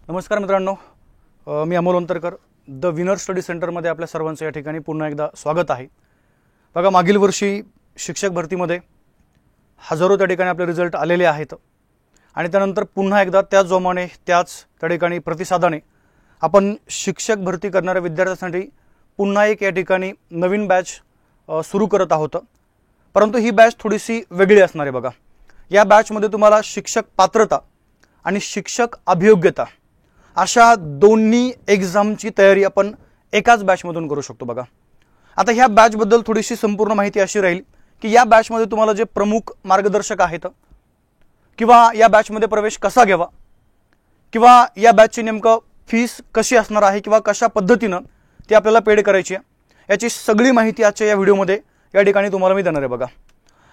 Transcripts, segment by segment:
नमस्कार मित्रांनो, मी Amol Antarkar the winner study सेंटरमध्ये आपल्या सर्वांचं या ठिकाणी पुन्हा एकदा स्वागत आहे। बघा, मागील वर्षी शिक्षक भरतीमध्ये हजारो त्या ठिकाणी आपले रिझल्ट आलेले आहेत आणि त्यानंतर पुन्हा एकदा त्याच जोमाने त्याच त्या ठिकाणी प्रतिसादाने आपण शिक्षक भरती करणाऱ्या विद्यार्थ्यांसाठी पुन्हा एक या ठिकाणी नवीन बॅच सुरू करत आहोत। परंतु ही बॅच थोडीशी वेगळी असणार आहे। बघा, या बॅचमध्ये तुम्हाला शिक्षक पात्रता आणि शिक्षक अभियोग्यता अशा दोन्ही एक्झामची तयारी आपण एकाच बॅचमधून करू शकतो। बघा, आता ह्या बॅचबद्दल थोडीशी संपूर्ण माहिती अशी राहील की या बॅचमध्ये तुम्हाला जे प्रमुख मार्गदर्शक आहेत किंवा या बॅचमध्ये प्रवेश कसा घ्यावा किंवा या बॅचची नेमकं फीस कशी असणार आहे किंवा कशा पद्धतीनं ती आपल्याला पेड करायची आहे, याची सगळी माहिती आजच्या या व्हिडिओमध्ये या ठिकाणी तुम्हाला मी देणार आहे। बघा,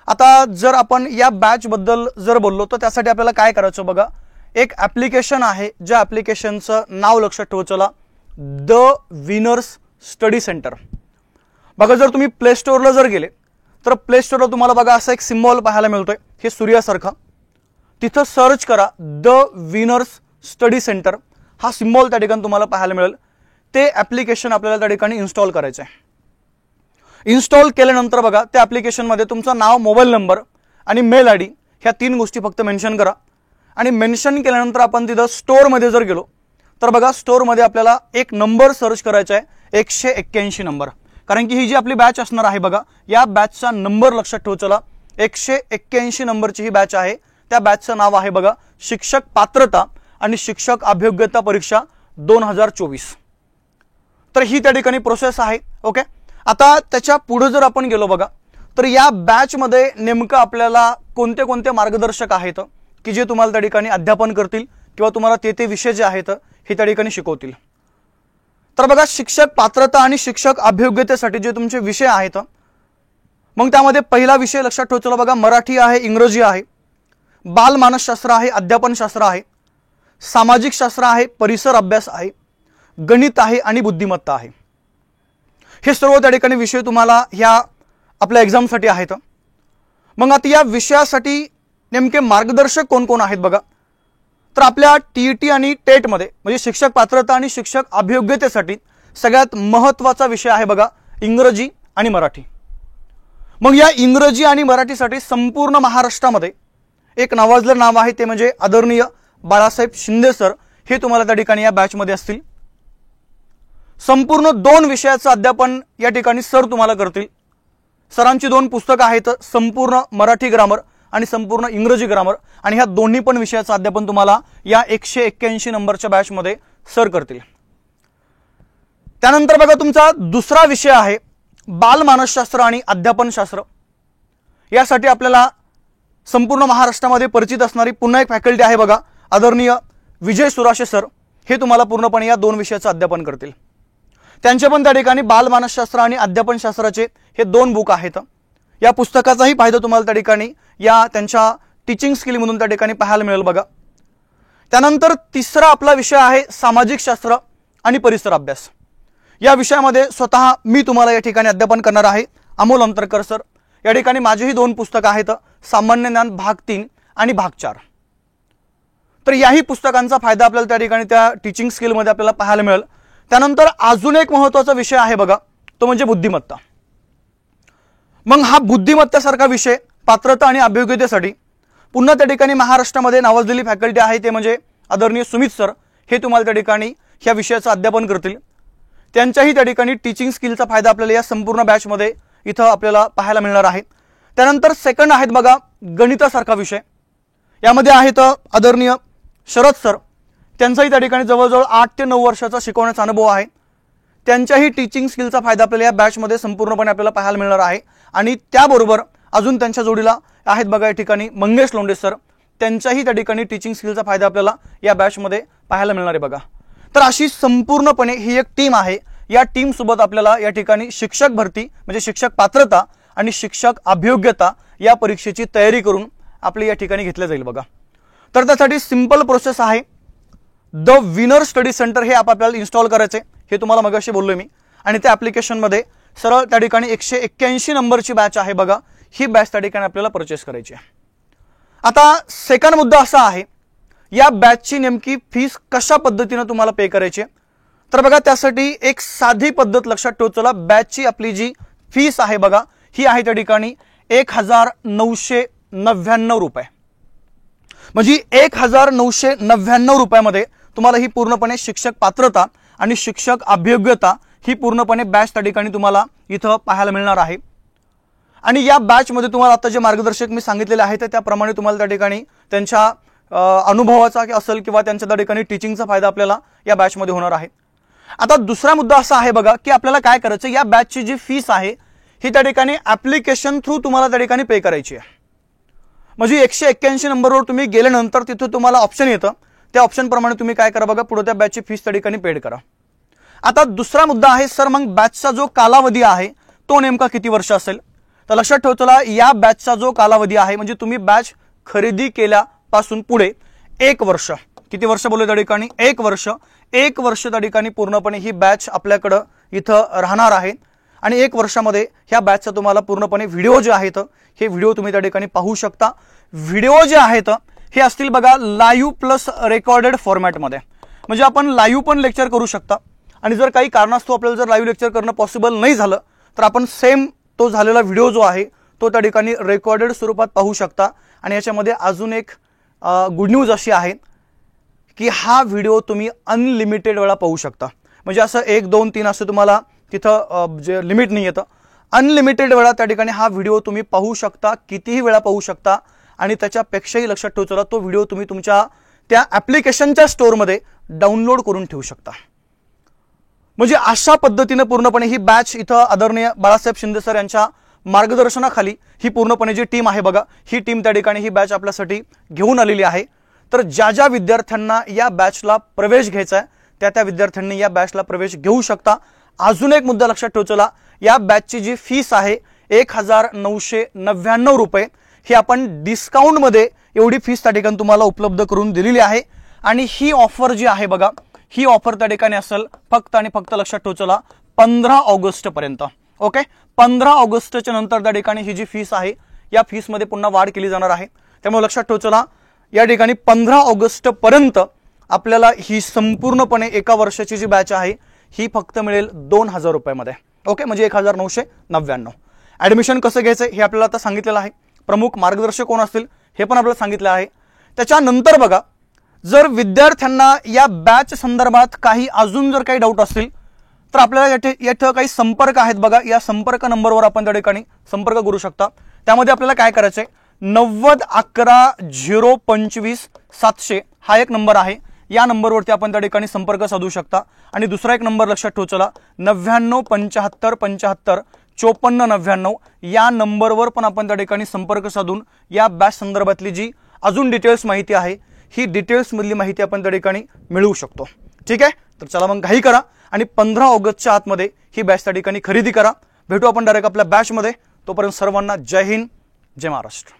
आता जर आपण या बॅचबद्दल जर बोललो तर त्यासाठी आपल्याला काय करायचं, बघा, एक ॲप्लिकेशन आहे, ज्या ॲप्लिकेशनचं नाव लक्षात ठेवा, चला, द विनर्स स्टडी सेंटर। बघा, जर तुम्ही प्ले स्टोअरला जर गेले तर प्ले स्टोअरला तुम्हाला बघा असा एक सिम्बॉल पाहायला मिळतोय, हे सूर्यासारखा। तिथं सर्च करा द विनर्स स्टडी सेंटर, हा सिम्बॉल त्या ठिकाणी तुम्हाला पाहायला मिळेल। ते ॲप्लिकेशन आपल्याला त्या ठिकाणी इन्स्टॉल करायचं आहे। इन्स्टॉल केल्यानंतर बघा, त्या ॲप्लिकेशनमध्ये तुमचं नाव, मोबाईल नंबर आणि मेल आय डी ह्या 3 गोष्टी फक्त मेन्शन करा आणि मेन्शन केल्यानंतर आपण तिथं स्टोअरमध्ये जर गेलो तर बघा, स्टोअरमध्ये आपल्याला एक नंबर सर्च करायचा आहे, 181 नंबर। कारण की ही जी आपली बॅच असणार आहे, बघा, या बॅचचा नंबर लक्षात ठेवा, चला, 181 नंबरची ही बॅच आहे। त्या बॅचचं नाव आहे, बघा, शिक्षक पात्रता आणि शिक्षक अभियोग्यता परीक्षा 2024। तर ही त्या ठिकाणी प्रोसेस आहे। ओके, आता त्याच्या पुढे जर आपण गेलो बघा, तर या बॅचमध्ये नेमकं आपल्याला कोणते कोणते मार्गदर्शक आहेत की जे तुम्हाला त्या ठिकाणी अध्यापन करतील किंवा तुम्हाला ते विषय जे आहेत हे त्या ठिकाणी शिकवतील। तर बघा, शिक्षक पात्रता आणि शिक्षक अभियोग्यतेसाठी जे तुमचे विषय आहेत, मग त्यामध्ये पहिला विषय लक्षात ठेवतो बघा, मराठी आहे, इंग्रजी आहे, बाल मानसशास्त्र आहे, अध्यापनशास्त्र आहे, सामाजिक शास्त्र आहे, परिसर अभ्यास आहे, गणित आहे आणि बुद्धिमत्ता आहे। हे सर्व त्या ठिकाणी विषय तुम्हाला ह्या आपल्या एक्झामसाठी आहेत। मग आता या विषयासाठी नेमके मार्गदर्शक कोण कोण आहेत, बघा, तर आपल्या टीईटी आणि टेटमध्ये म्हणजे शिक्षक पात्रता आणि शिक्षक अभियोग्यतेसाठी सगळ्यात महत्त्वाचा विषय आहे, बघा, इंग्रजी आणि मराठी। मग या इंग्रजी आणि मराठीसाठी संपूर्ण महाराष्ट्रामध्ये एक नावाजलं नाव आहे, ते म्हणजे आदरणीय बाळासाहेब शिंदे सर। हे तुम्हाला त्या ठिकाणी या बॅचमध्ये असतील। संपूर्ण 2 विषयाचं अध्यापन या ठिकाणी सर तुम्हाला करतील। सरांची 2 पुस्तकं आहेत, संपूर्ण मराठी ग्रामर आणि संपूर्ण इंग्रजी ग्रामर, आणि ह्या दोन्ही पण विषयाचं अध्यापन तुम्हाला या 181 नंबरच्या बॅचमध्ये सर करतील। त्यानंतर बघा, तुमचा दुसरा विषय आहे बाल मानसशास्त्र आणि अध्यापनशास्त्र। यासाठी आपल्याला संपूर्ण महाराष्ट्रामध्ये परिचित असणारी पुन्हा एक फॅकल्टी आहे, बघा, आदरणीय विजय सुराशे सर। हे तुम्हाला पूर्णपणे या 2 विषयाचं अध्यापन करतील। त्यांचे पण त्या ठिकाणी बाल मानसशास्त्र आणि अध्यापनशास्त्राचे हे 2 बुक आहेत। या पुस्तकाचाही फायदा तुम्हाला त्या ठिकाणी या त्यांच्या टीचिंग स्किलमधून त्या ठिकाणी पाहायला मिळेल। बघा, त्यानंतर तिसरा आपला विषय आहे सामाजिक शास्त्र आणि परिसर अभ्यास। या विषयामध्ये स्वतः मी तुम्हाला या ठिकाणी अध्यापन करणार आहे, अमोल अंतरकर सर। या ठिकाणी माझीही 2 पुस्तकं आहेत, सामान्य ज्ञान भाग 3 आणि भाग 4। तर याही पुस्तकांचा फायदा आपल्याला त्या ठिकाणी त्या टीचिंग स्किलमध्ये आपल्याला पाहायला मिळेल। त्यानंतर अजून एक महत्त्वाचा विषय आहे, बघा, तो म्हणजे बुद्धिमत्ता। मग हा बुद्धिमत्तेसारखा विषय पात्रता आणि अभियोग्यतेसाठी पुन्हा त्या ठिकाणी महाराष्ट्रामध्ये नावाजलेली फॅकल्टी आहे, ते म्हणजे आदरणीय सुमित सर। हे तुम्हाला त्या ठिकाणी ह्या विषयाचं अध्यापन करतील। त्यांच्याही त्या ठिकाणी टीचिंग स्किलचा फायदा आपल्याला या संपूर्ण बॅचमध्ये इथं आपल्याला पाहायला मिळणार आहे। त्यानंतर सेकंड आहेत, बघा, गणितासारखा विषय। यामध्ये आहेत आदरणीय शरद सर। त्यांचाही त्या ठिकाणी जवळजवळ 8 ते 9 वर्षाचा शिकवण्याचा अनुभव आहे। त्यांच्याही टीचिंग स्किलचा फायदा आपल्याला या बॅचमध्ये संपूर्णपणे आपल्याला पाहायला मिळणार आहे। आणि त्याबरोबर अजून त्यांच्या जोडीला आहेत, बघा, या ठिकाणी मंगेश लोंढे सर। त्यांच्याही त्या ठिकाणी टीचिंग स्किलचा फायदा आपल्याला या बॅचमध्ये पाहायला मिळणार आहे। बघा, तर अशी संपूर्णपणे ही एक टीम आहे। या टीम सोबत आपल्याला या ठिकाणी शिक्षक भरती म्हणजे शिक्षक पात्रता आणि शिक्षक अभियोग्यता या परीक्षेची तयारी करून आपली या ठिकाणी घेतल्या जाईल। बघा, तर त्यासाठी सिंपल प्रोसेस आहे, द विनर स्टडी सेंटर हे आपल्याला इन्स्टॉल करायचे, हे तुम्हाला मगाशी बोललोय मी। आणि त्या ॲप्लिकेशनमध्ये सरळ त्या ठिकाणी 181 नंबरची बॅच आहे, बघा, ही बॅच त्या ठिकाणी आपल्याला परचेस करायची आहे। आता सेकंड मुद्दा असा आहे या बॅचची नेमकी फीस कशा पद्धतीने तुम्हाला पे करायची आहे, तर बघा त्यासाठी एक साधी पद्धत लक्षात ठेवत चला. बॅचची आपली जी फीस आहे बघा, ही आहे त्या ठिकाणी 1999 रुपये. म्हणजे 1999 रुपयामध्ये तुम्हाला ही पूर्णपणे शिक्षक पात्रता आणि शिक्षक अभियोग्यता ही पूर्णपणे बॅच त्या ठिकाणी तुम्हाला इथं पाहायला मिळणार आहे. आणि या बॅच मध्ये तुम्हाला आता जे मार्गदर्शक मी सांगितलेले आहेत त्याप्रमाणे तुम्हाला त्या ठिकाणी त्यांच्या अनुभवाचा असेल किंवा त्यांच्या त्या ठिकाणी टीचिंगचा फायदा आपल्याला या बॅच मध्ये होणार आहे. आता दुसरा मुद्दा असा आहे बघा की आपल्याला काय करायचं, या बॅचची जी फीस आहे ही त्या ठिकाणी ऍप्लिकेशन थ्रू तुम्हाला त्या ठिकाणी पे करायची आहे. म्हणजे 181 नंबरवर तुम्ही गेल्यानंतर तिथे तुम्हाला ऑप्शन येतं, त्या ऑप्शन प्रमाणे तुम्ही काय करा बघा, पुढे त्या बॅचची फीस त्या ठिकाणी पेड करा. आता दुसरा मुद्दा आहे सर, मग बॅचचा जो कालावधी आहे तो नेमका किती वर्ष असेल, तर लक्षात ठेवा चला, या बॅचचा जो कालावधी आहे म्हणजे तुम्ही बॅच खरेदी केल्यापासून पुढे 1 वर्ष, किती वर्ष बोलले त्या ठिकाणी, 1 वर्ष, 1 वर्ष त्या ठिकाणी पूर्णपणे ही बॅच आपल्याकडं इथं राहणार आहे. आणि 1 वर्षामध्ये ह्या बॅचचा तुम्हाला पूर्णपणे व्हिडिओ जे आहेत हे व्हिडिओ तुम्ही त्या ठिकाणी पाहू शकता. व्हिडिओ जे आहेत हे असतील बघा लाईव्ह प्लस रेकॉर्डेड फॉर्मॅटमध्ये. म्हणजे आपण लाईव्ह पण लेक्चर करू शकता आणि जर काही कारणास्तव आपल्याला जर लाईव्ह लेक्चर करणं पॉसिबल नाही झालं तर आपण सेम तो झालेला व्हिडिओ जो आहे तो त्या ठिकाणी रेकॉर्डेड स्वरूपात पाहू शकता. आणि याच्यामध्ये अजून एक गुड न्यूज अशी आहे की हा व्हिडिओ तुम्ही अनलिमिटेड वेळा पाहू शकता. म्हणजे असं 1, 2, 3 असं तुम्हाला तिथं जे लिमिट नाही येतं, अनलिमिटेड वेळा त्या ठिकाणी हा व्हिडिओ तुम्ही पाहू शकता, कितीही वेळा पाहू शकता. आणि त्याच्यापेक्षाही लक्षात ठेवू चला, तो व्हिडिओ तुम्ही तुमच्या त्या ॲप्लिकेशनच्या स्टोअरमध्ये डाउनलोड करून ठेवू शकता. म्हणजे अशा पद्धतीने पूर्णपणे ही बॅच इथं आदरणीय बाळासाहेब शिंदे सर यांच्या मार्गदर्शनाखाली ही पूर्णपणे जी टीम आहे बघा, ही टीम त्या ठिकाणी ही बॅच आपल्यासाठी घेऊन आलेली आहे. तर ज्या ज्या विद्यार्थ्यांना या बॅचला प्रवेश घ्यायचा आहे त्या विद्यार्थ्यांनी या बॅचला प्रवेश घेऊ शकता. अजून एक मुद्दा लक्षात ठेवू चला, या बॅचची जी फीस आहे 1999 रुपये, ही आपण डिस्काउंटमध्ये एवढी फीस त्या ठिकाणी तुम्हाला उपलब्ध करून दिलेली आहे. आणि ही ऑफर जी आहे बघा, ही ऑफर त्या ठिकाणी असेल फक्त आणि फक्त लक्षात ठेवू चला 15 ऑगस्ट पर्यंत. ओके, 15 ऑगस्टच्या नंतर त्या ठिकाणी ही जी फीस आहे या फीसमध्ये पुन्हा वाढ केली जाणार आहे. त्यामुळे लक्षात ठेवू चला, या ठिकाणी 15 ऑगस्ट पर्यंत आपल्याला ही संपूर्णपणे 1 वर्षाची जी बॅच आहे ही फक्त मिळेल 2000 रुपयामध्ये. ओके, म्हणजे 1999. ऍडमिशन कसं घ्यायचं हे आपल्याला आता सांगितलेलं आहे. प्रमुख मार्गदर्शक कोण असतील हे पण आपल्याला सांगितलं आहे. त्याच्यानंतर बघा, जर विद्यार्थ्यांना या बॅच संदर्भात काही अजून जर काही डाऊट असतील तर आपल्याला येथे काही संपर्क आहेत बघा, या संपर्क नंबरवर आपण त्या ठिकाणी संपर्क करू शकता. त्यामध्ये आपल्याला काय करायचंय, 90 11 025 700 हा एक नंबर आहे. या नंबरवरती आपण त्या ठिकाणी संपर्क साधू शकता. आणि दुसरा एक नंबर लक्षात ठेवू चला, 99 75 75 54 99 या नंबरवर पण आपण त्या ठिकाणी संपर्क साधून या बॅच संदर्भातली जी अजून डिटेल्स माहिती आहे ही डिटेल्स मधली माहिती आपण त्या ठिकाणी मिळवू शकतो. ठीक आहे, तर चला मग घाई करा आणि 15 ऑगस्टच्या आतमध्ये ही बॅच त्या ठिकाणी खरेदी करा. भेटू आपण डायरेक्ट आपल्या बॅचमध्ये. तोपर्यंत सर्वांना जय हिंद, जय महाराष्ट्र.